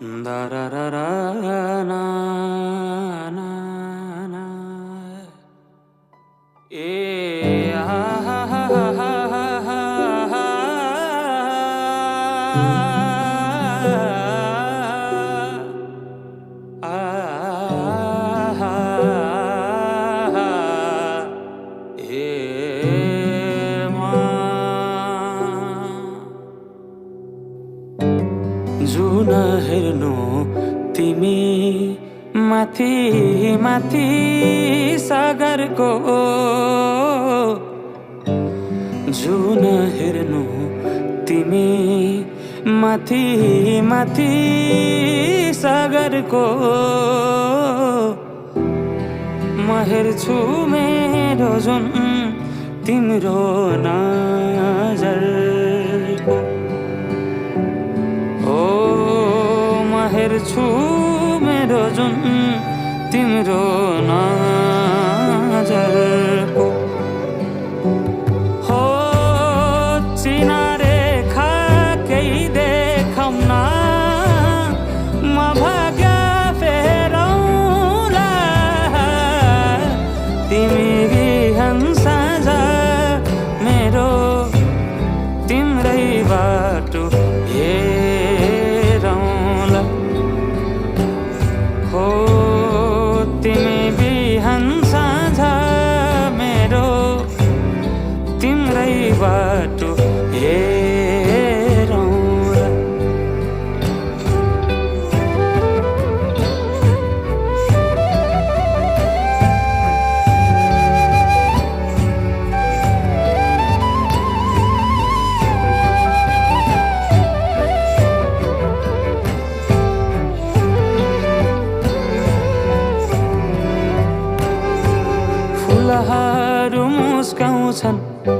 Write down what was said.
Da-da-da-da-na, na, na. जुन हेर्नु तिमी माथि माथि सागरको जुन हेर्नु तिमी माथि माथि सागरको म हेर्छु मेरो जुन तिम्रो नजरको हेर्छु मेरो जुन तिम्रो नजरको हो चिनारेखा केही देखाउन म भाग्य फेरौँला तिमी बिहान साँझ मेरो तिम्रै बाटो हो तिमी बिहान साँझ मेरो तिम्रै बाटो हेरौँला फुलहरू मुस्काउँछन्